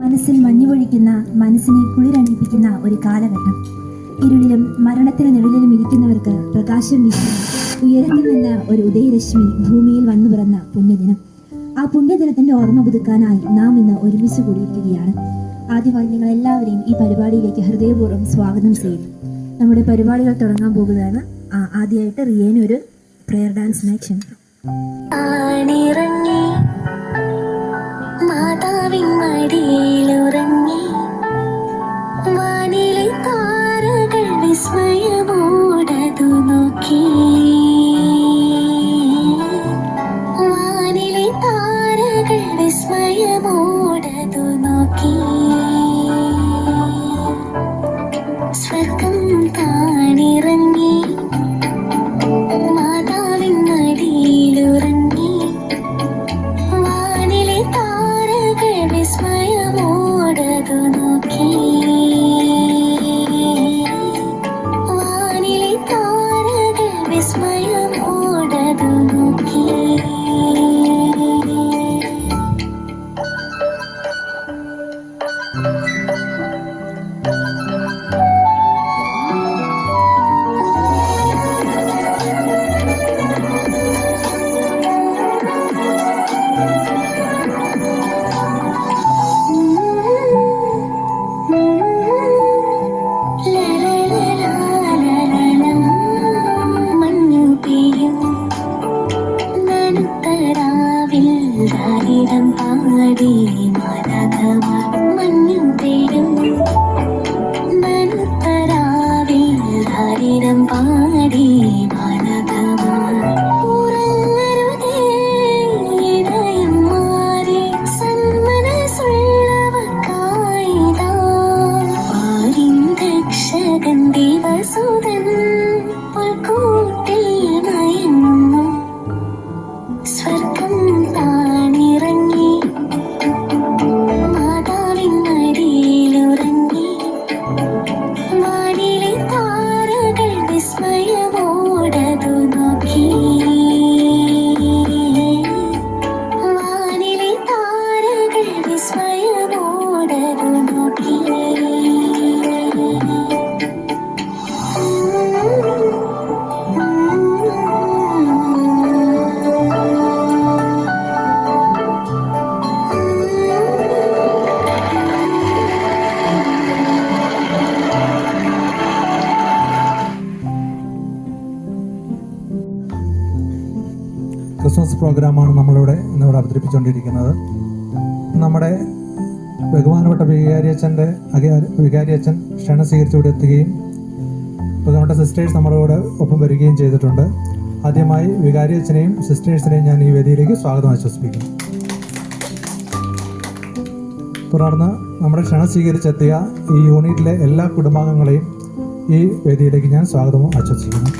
മനസ്സിൽ മഞ്ഞുപൊഴിക്കുന്ന, മനസ്സിനെ കുളിരണിയിപ്പിക്കുന്ന ഒരു കാലഘട്ടം. ഇരുളിലും മരണത്തിന് നിഴലിലും ഇരിക്കുന്നവർക്ക് പ്രകാശം വീശുന്ന ഉയരത്തിൽ നിന്ന് ഒരു ഉദയരശ്മി ഭൂമിയിൽ വന്നു പിറന്ന പുണ്യദിനം. ആ പുണ്യദിനത്തിന്റെ ഓർമ്മ പുതുക്കാനായി നാം ഇന്ന് ഒരുമിച്ച് കൂടിയിരിക്കുകയാണ്. ആദ്യമായി നിങ്ങൾ എല്ലാവരെയും ഈ പരിപാടിയിലേക്ക് ഹൃദയപൂർവ്വം സ്വാഗതം ചെയ്യുന്നു. നമ്മുടെ പരിപാടികൾ തുടങ്ങാൻ പോകുന്നതാണ്. ആദ്യമായിട്ട് റിയേനെ ഒരു പ്രെയർ ഡാൻസിനായി ക്ഷണിക്കാം. മാതാവിൻ മടിയിലുറങ്ങി വാനിലെ താരകൾ വിസ്മയമോടതു നോക്കി, വാനിലെ താരകൾ വിസ്മയമോടതു നോക്കി. സ്വർഗം താണിറങ്ങി മാതാവിൻ മടിയിലുറങ്ങി വാനിലെ താരകൾ വിസ്മയമോടതു നോക്കി, വാനിലെ താരകൾ വിസ്മയമോടതു നോക്കി. ധാരിടം പാടി മാതാധവ മഞ്ഞു പെയ്യും, നനുത്തരാവിൽ ധാരിടം പാടി മാതാധവ. ഉറങ്ങരുതേ ഇടയന്മാരെ, സന്മനസ്സുള്ളവർക്കായിതാ പാരിൻ രക്ഷകൻ ദേവസുതൻ പുൽക്കൂട്ടിൽ മയങ്ങുന്നു. സ്വർഗം താണിറങ്ങി മാതാവിൻ മടിയിലുറങ്ങി വാനിലെ താരകൾ വിസ്മയമോടതു നോക്കി, വാനിലെ താരകൾ വിസ്മയമോടതു നോക്കി. ക്രിസ്മസ് പ്രോഗ്രാമാണ് ഇന്നിവിടെ അവതരിപ്പിച്ചുകൊണ്ടിരിക്കുന്നത്. നമ്മുടെ ബഹുമാനപ്പെട്ട വികാരിയച്ഛൻ ക്ഷണം സ്വീകരിച്ചുകൂടെ എത്തുകയും നമ്മുടെ സിസ്റ്റേഴ്സ് നമ്മുടെ കൂടെ ഒപ്പം വരികയും ചെയ്തിട്ടുണ്ട്. ആദ്യമായി വികാരിയച്ഛനെയും സിസ്റ്റേഴ്സിനെയും ഞാൻ ഈ വേദിയിലേക്ക് സ്വാഗതം ആശംസിക്കുന്നു. തുടർന്ന് നമ്മുടെ ക്ഷണം സ്വീകരിച്ചെത്തിയ ഈ യൂണിറ്റിലെ എല്ലാ കുടുംബാംഗങ്ങളെയും ഈ വേദിയിലേക്ക് ഞാൻ സ്വാഗതവും ആശംസിക്കുന്നു.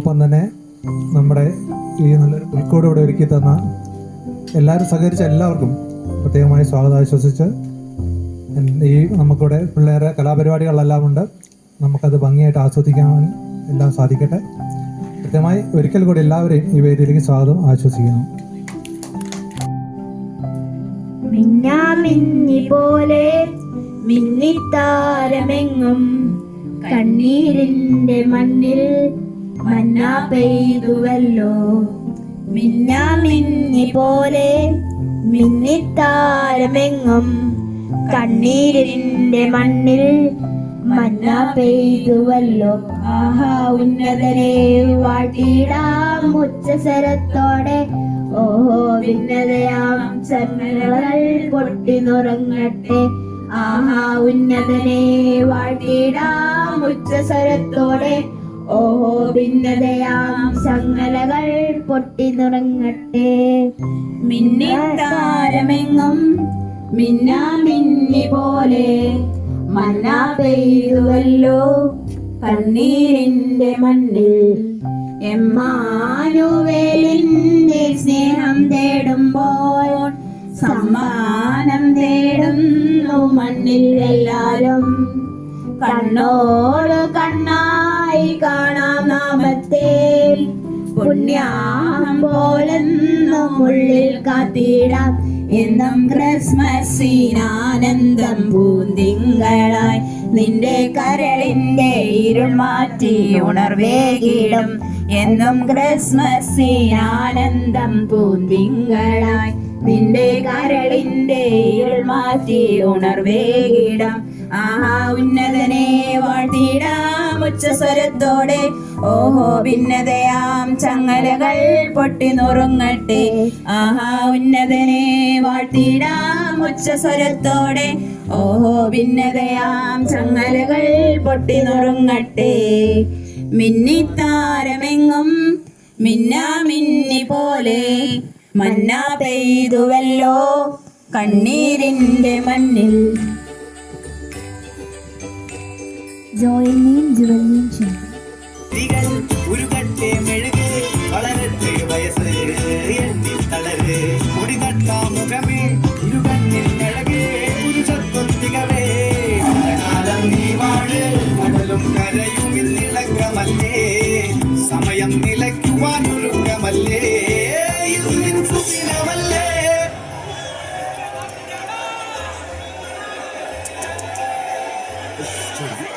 ഒപ്പം തന്നെ നമ്മുടെ ഈ നല്ലൊരു പുൽക്കൂട് ഇവിടെ ഒരുക്കി തന്ന എല്ലാവരും സഹകരിച്ച എല്ലാവർക്കും പ്രത്യേകമായി സ്വാഗതം ആശംസിച്ച് ഈ നമുക്കിവിടെ പിള്ളേരെ കലാപരിപാടികളെല്ലാം ഉണ്ട്, നമുക്കത് ഭംഗിയായിട്ട് ആസ്വദിക്കാൻ എല്ലാം സാധിക്കട്ടെ. കൃത്യമായി ഒരിക്കൽ കൂടി എല്ലാവരെയും ഈ വേദിയിലേക്ക് സ്വാഗതം ആശംസിക്കുന്നു. മിന്നാമിന്നി പോലെ മിന്നിത്താരമെങ്ങും കണ്ണീരിന്റെ മണ്ണിൽ മന്ന പെയ്തുവല്ലോ. മിന്നാമിന്നി പോലെ മിന്നിത്താരമെങ്ങും കണ്ണീരിന്റെ മണ്ണിൽ മന്ന പെയ്തുവല്ലോ. ആഹാ ഉന്നതനെ വാട്ടിയിടാം ഉച്ചസ്വരത്തോടെ, ഓഹോ ഭിന്നതയാം ചർമ്മകൾ പൊട്ടിനുറങ്ങട്ടെ. ആഹാ ഉന്നതനെ വാഴ്ത്തിടാം ഉച്ചസ്വരത്തോടെ. ഓഹോ ഭിന്നതയാം ചങ്ങലകൾ പൊട്ടി നുറങ്ങട്ടെ. മിന്നിത്താരമെങ്ങും മിന്നാമിന്നി പോലെ മന്ന പെയ്തുവല്ലോ കണ്ണീരിന്റെ മണ്ണിൽ. എമ്മാനുവേലിന്റെ സ്നേഹം തേടുമ്പോൾ സമ്മാനം തേടുന്നു മണ്ണിൽ എല്ലാരും. കണ്ണോട് കണ്ണായി കാണാം നാമത്തെ, പുണ്യാഹം പോലെന്നും ഉള്ളിൽ കാത്തിടാം. എന്നും ക്രിസ്മസിനാനന്ദം പൂന്തിങ്കളായി നിന്റെ കരളിന്റെ ഇരുൾ മാറ്റി ഉണർവേകിടും. എന്നും ക്രിസ്മസിനാനന്ദം പൂന്തിങ്കളായി നിന്റെ കരളിന്റെ ഇരുൾ മാറ്റി ഉണർവേകിടം. ആഹാ ഉന്നതനെ വാഴ്ത്തിടാം ഉച്ചസ്വരത്തോടെ. ഓഹോ ഭിന്നതയാം ചങ്ങലകൾ പൊട്ടി നുറുങ്ങട്ടെ. ആഹാ ഉന്നതനെ വാഴ്ത്തിടാം ഉച്ചസ്വരത്തോടെ. ഓഹോ ഭിന്നതയാം ചങ്ങലകൾ പൊട്ടി നുറുങ്ങട്ടെ. മിന്നിത്താരമെങ്ങും മിന്നാമിന്നി പോലെ മന്ന പെയ്തുവല്ലോ കണ്ണീരിന്റെ മണ്ണിൽ. ജോയലിനെയും ജുവലിനെയും ക്ഷണിക്കും. ഉരുകട്ടെ മെഴുക് വളരട്ടെ വയസ്സ് എണ്ണി തളര് മുടിനട്ടാ മുഖമേ ഇരുകണ്ണിൽ അഴകേ പുരുഷത്വത്തികവേ. കാലം നീ വാഴ് കടലും കരയും ഇന്നിളക്കമല്ലേ, സമയം നിലയ്ക്കുവാൻ ഒരുക്കമല്ലേ, ഇത് നിൻ സുദിനമല്ലേ.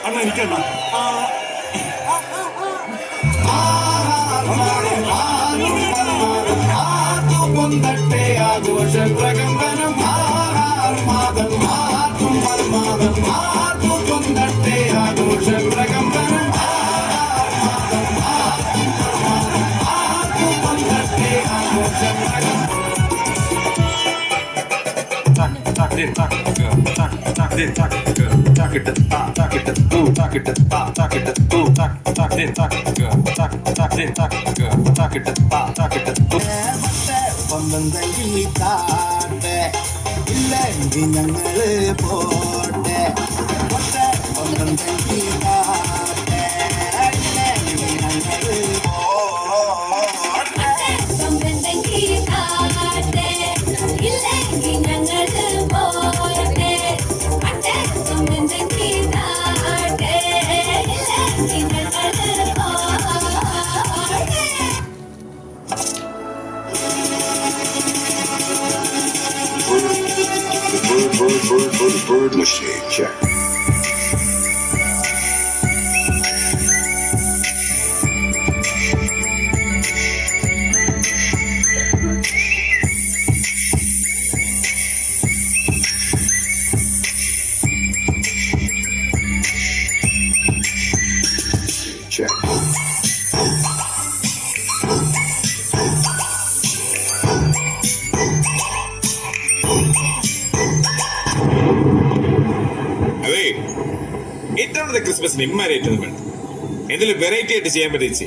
അണ്ണ എനിക്കണ്ണ പൊന്തട്ടെ ആഘോഷ പ്രകമ്പനം മാതം മാതും മർമാദം മാതു പൊന്തട്ടെ ആഘോഷ പ്രകമ്പനം മാതു പൊന്തട്ടെ ആഘോഷ പ്രകമ്പനം. Tak din tak tak din tak tak it tak it tu tak it tak it tu tak din tak din tak it tu. പന്ത്രണ്ടെങ്കിൽ താട്ടെ ഇല്ലെങ്കിൽ ഞങ്ങള് പോട്ടെ. പന്ത്രണ്ടെങ്കിൽ താട്ടെ ഇല്ലെങ്കിൽ ഞങ്ങള് പോട്ടെ. Bird machine check. Check. അതെ ഇത്തവണത്തെ ക്രിസ്മസിന് ഇമ്മാരായിട്ടൊന്നും വേണ്ട, എന്തെങ്കിലും വെറൈറ്റി ആയിട്ട് ചെയ്യാൻ പറ്റിച്ച്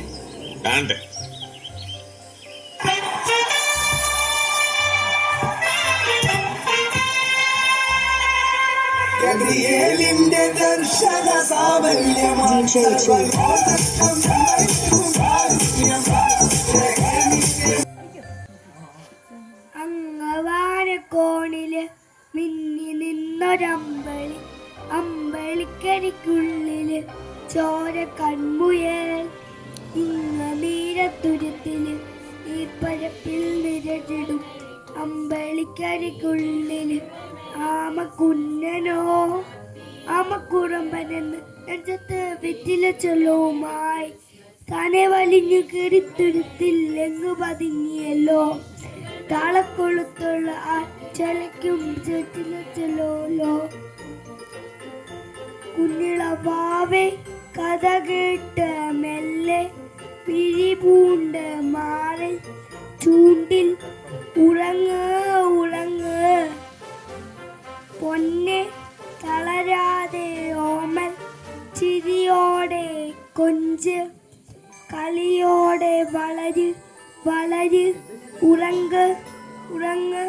കാണട്ടെ. ഗബ്രിയേലിന്റെ ദർശന സാവല്യമാണ് അങ്ങവാനക്കോണില് മിന്നി നിന്നൊരമ്പളി, അമ്പളിക്കരിക്കുള്ളില് ചോര കൺമുയൽ. ഇങ്ങ നീരത്തുരത്തില് ഈ പരപ്പിൽ നിരടിടും അമ്പളിക്കരിക്കുള്ളില് ആമ കുന്നനോ ആമക്കുറമ്പനെന്ന് നെഞ്ചത്ത് വെറ്റില ചൊല്ലുമായി താനെ വലിഞ്ഞു കെടുത്തെടുത്തില്ലെങ്ങു പതുങ്ങിയല്ലോ. താളക്കൊളുത്തുള്ള ആ ചലയ്ക്കും വെറ്റില ചൊല്ലോലോ. കുഞ്ഞിളവാവെ കഥ കേട്ട് മെല്ലെ പിരിപൂണ്ട് മാറി ചൂണ്ടിൽ ഉറങ്ങ് ഉറങ്ങ് പൊന്നെ തളരാതെ ഓമൽ ചിരിയോടെ കൊഞ്ച് കളിയോടെ വളര് വളര് ഉറങ്ങ് ഉറങ്ങ്.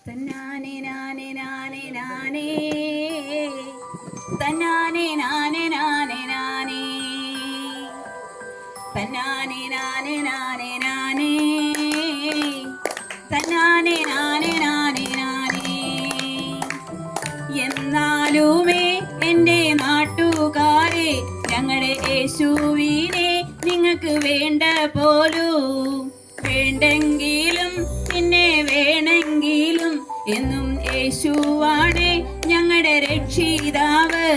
തന്നാനെ നാനെ നാനെ നാനേ തന്നാനെ നാനെ നാനെ നാനേ തന്നാനെ നാനെ നാനെ നാനേ തന്നാനെ നാനെ നാനെ നാനേ. എന്നാലുമേ എൻ്റെ നാട്ടുകാരെ ഞങ്ങളുടെ യേശുവിനെ നിങ്ങൾക്ക് വേണ്ട പോലും വേണ്ടെങ്കിലും പിന്നെ വേണമെങ്കിലും എന്നും യേശുവാണ് ഞങ്ങളുടെ രക്ഷിതാവ്.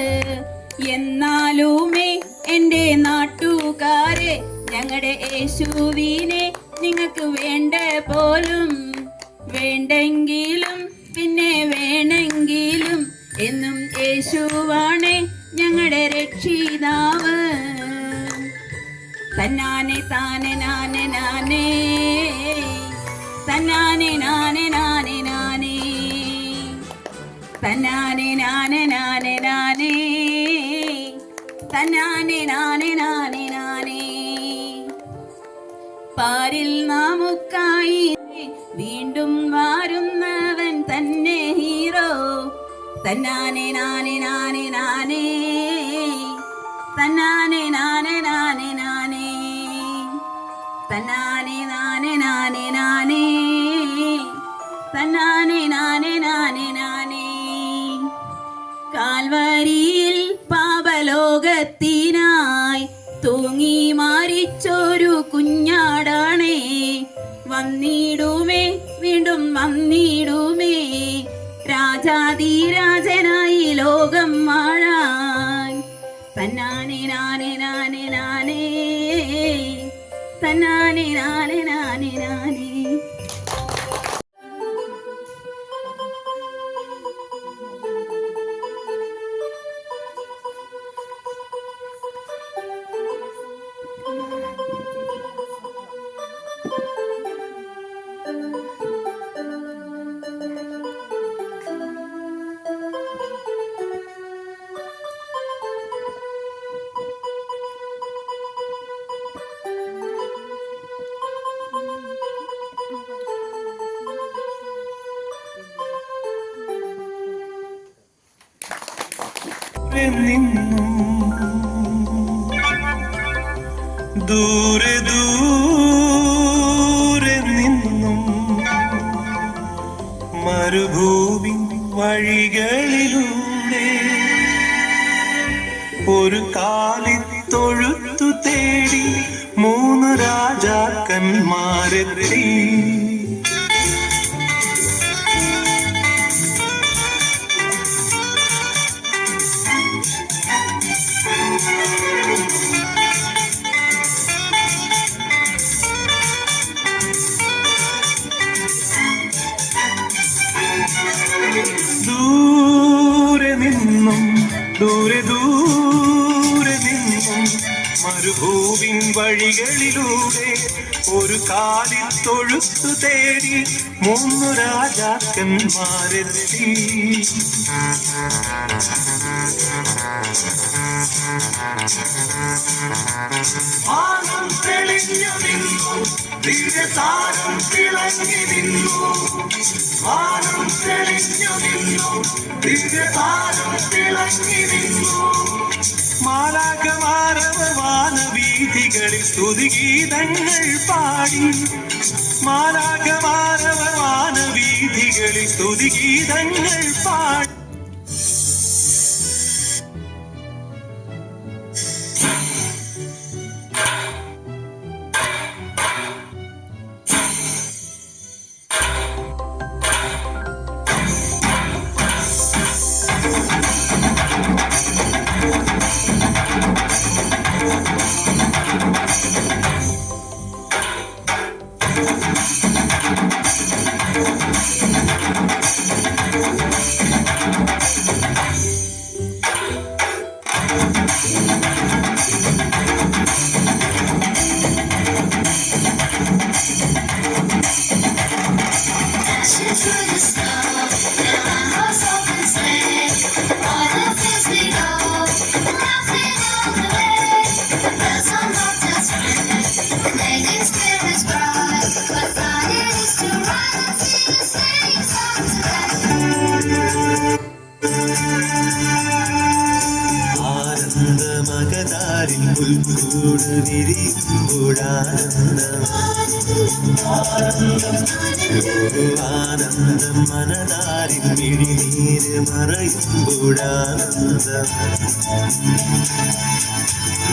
എന്നാലുമേ എൻ്റെ നാട്ടുകാരെ ഞങ്ങളുടെ യേശുവിനെ നിങ്ങൾക്ക് വേണ്ട പോലും വേണ്ടെങ്കിലും പിന്നെ വേണമെങ്കിലും എന്നും യേശുവാണ് ഞങ്ങളുടെ രക്ഷിതാവ്. തന്നാനെ താനെ നാനെ നാനേ തന്നാനെ നാനെ നാനെ നാനേ തന്നാനെ നാനെ നാനെ നാനേ തന്നാനെ നാനെ നാനെ നാനേ. പാരിൽ നമുക്കായി വീണ്ടും വാരുന്നവൻ തന്നെ ഹീറോ. തന്നാനെ നാനെ നാനെ നാനേ തന്നാനെ നാനെ നാനെ നാനേ തന്നാനെ നാനെ നാനെ നാനേ തന്നാനെ നാനെ നാനെ നാനേ. കാൽവരിയിൽ പാപലോകത്തിനായി തൂങ്ങി മരിച്ചൊരു കുഞ്ഞാടാണേ. വന്നിടുമേ വീണ്ടും വന്നിടുമേ രാജാതിരാജനായി ലോകം വാഴാൻ. തന്നാനെ നാനെ നാനെ നാനേ തന്നാനെ നാനെ നാനെ നാനേ. ദൂരെ ദൂരെ നിന്നും മരുഭൂമി വഴികളിലൂടെ ഒരു കാലിത്തൊഴുത്തു തേടി 3 രാജാക്കന്മാരെത്തി. ദൂരെ നിന്നും ദൂരെ ദൂരെ നിന്നും മരുഭൂവിൻ വഴികളിലൂടെ ഒരു കാലിത്തൊഴുത്തു തേടി 3 രാജാക്കന്മാരെത്തി. വാനം തെളിഞ്ഞു നിന്നു ദിവ്യസാരം തിളങ്ങി നിന്നു. വാനം തെളിഞ്ഞു നിന്നു ദിവ്യസാരം തിളങ്ങി നിന്നു. മാലാഖമാരവർ വാനവീഥികളിൽ സ്തുതിഗീതങ്ങൾ പാടി. മാലാഖമാരവർ വാനവീഥികളിൽ സ്തുതിഗീതങ്ങൾ പാടി. മകതാരിൽ പുൽക്കൂട് വിരിയുമ്പോഴാനന്ദം ആനന്ദം മനതാരിൽ മിഴിനീര് മറയുമ്പോഴാനന്ദം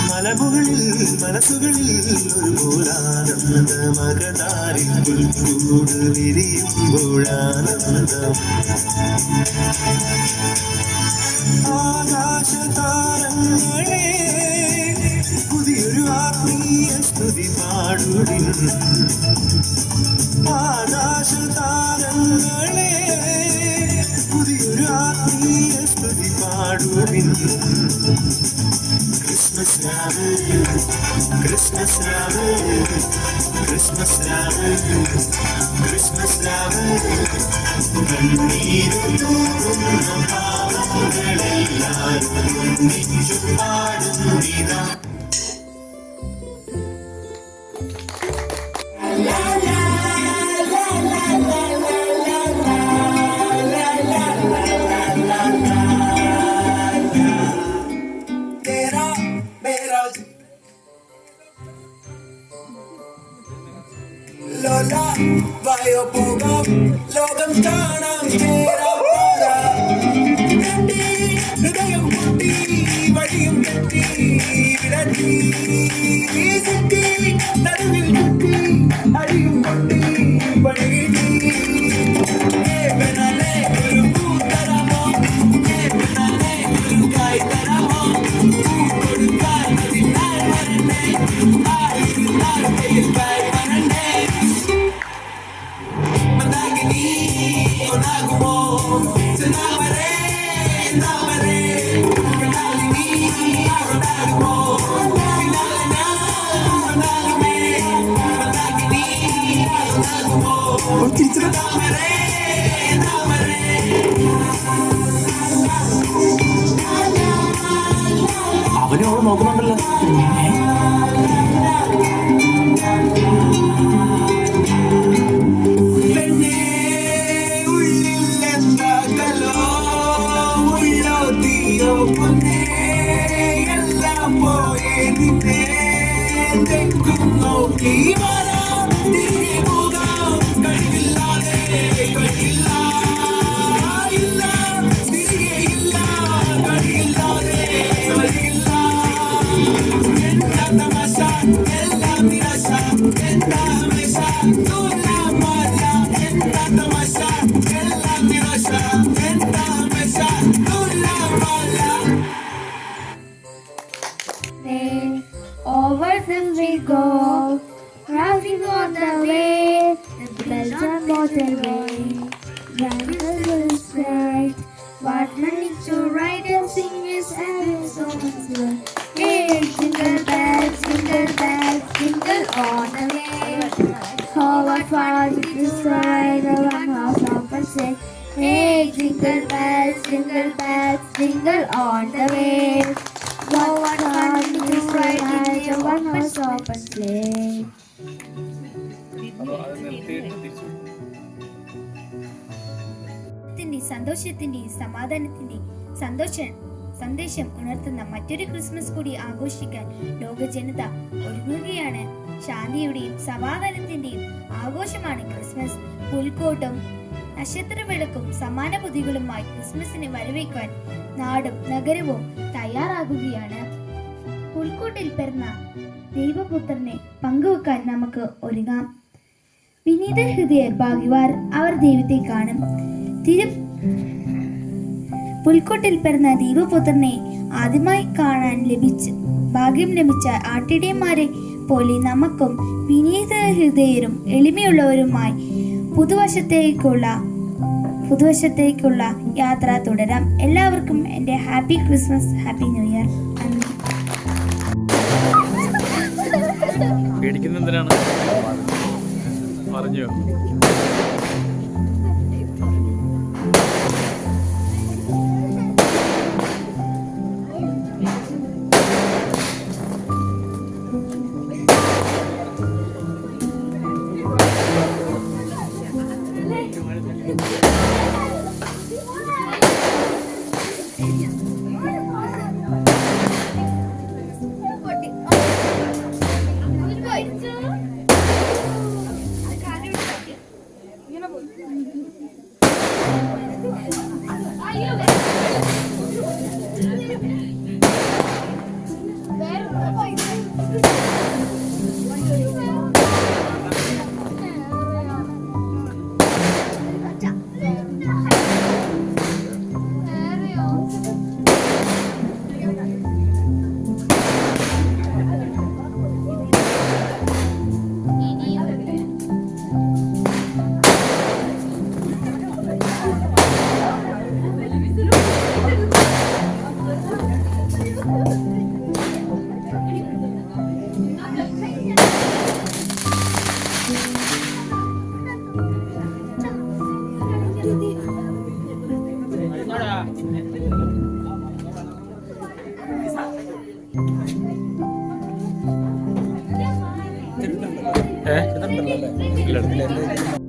മലമുകളിൽ മനസ്സുകളിൽ ഒരു പോലാനന്ദ മകതാരിൽ പുൽക്കൂട് വിരിയുമ്പോഴാനന്ദം ആകാശതാരങ്ങളെ പുതിയൊരു ആത്മീയ സ്തുതി പാടുവിൻ ആകാശതാരങ്ങളെ പുതിയൊരു ആത്മീയ സ്തുതി പാടുവിൻ ക്രിസ്മസ് രാവ് ക്രിസ്മസ് രാവ് ക്രിസ്മസ് രാവ് ക്രിസ്മസ് രാവ് കണ്ണീരുന്ന പാവങ്ങളെല്ലാരും ഒന്നിച്ചു പാടുന്നിതാ വായോ പോകാം ലോകം കാണാം ഹൃദയം പൊട്ടി വഴിയും തെറ്റി വിടത്തി നടുവിൽ കുട്ടി അടിയും പൊട്ടി പഴകി ഒരു പൂത്തരമോ ഒരു കായ് തരമോ കൊടുക്കാൻ അതിനാൽ വരണ്ടേ ആയിരുന്നാൽ വരണ്ടേ അവനോട് നോക്കുന്നുണ്ടല്ലോ എല്ലാം പോയേ നിന്നെ നോക്കി വരാം തിരികെ പോകാം കഴിവില്ലാതെ കഴിയില്ല ഇല്ല തിരികെ ഇല്ല കഴിയില്ലാതെ കഴിയില്ല എന്താ തമാശ എല്ലാം നിരാശ എന്താ ഹമേശ ദുർലഭമല്ല എന്താ തമാശ എല്ലാം നിരാശ എന്താ ഹമേശ ദുർലഭമല്ല. Over them we go, riding on the way, the pleasant motorway. Driving is bright, what learning to ride and sing is having so much fun. Hey, jingle bells, jingle on the way. How what fun it is to ride a one-horse open sleigh. Hey, jingle bells, jingle on the way. Wow, what fun it is to ride a one-horse open sleigh. സന്തോഷത്തിന്റെയും സമാധാനത്തിന്റെയും സന്ദേശം ഉണർത്തുന്ന മറ്റൊരു Christmas കൂടി ആഘോഷിക്കാൻ ലോക ജനത ഒരുങ്ങുകയാണ്. ശാന്തിയുടെയും സമാധാനത്തിന്റെയും ആഘോഷമാണ് ക്രിസ്മസ്. പുൽക്കോട്ടും നക്ഷത്രവിളക്കും സമാന പൊതികളുമായി ക്രിസ്മസിനെ വരവേൽക്കാൻ നാടും നഗരവും തയ്യാറാകുകയാണ്. പുൽക്കോട്ടിൽ പിറന്ന ദൈവപുത്രനെ പങ്കുവെക്കാൻ നമുക്ക് ഒരുങ്ങാം. വിനീത ഹൃദയർ ഭാഗ്യവാർ, അവർ ദൈവത്തെ കാണും. പുൽക്കോട്ടിൽ പിറന്ന ദൈവപുത്രനെ ആദ്യമായി കാണാൻ ഭാഗ്യം ലഭിച്ച ആട്ടിടയന്മാരെ പോലെ നമുക്കും വിനീത ഹൃദയരും എളിമയുള്ളവരുമായി പുതുവർഷത്തേക്കുള്ള യാത്ര തുടരാം. എല്ലാവർക്കും എൻ്റെ happy Christmas, happy new year. പേടിക്കുന്നതിനാണ് പറഞ്ഞോ. ഉണ്ടല്ലോ അല്ലേ?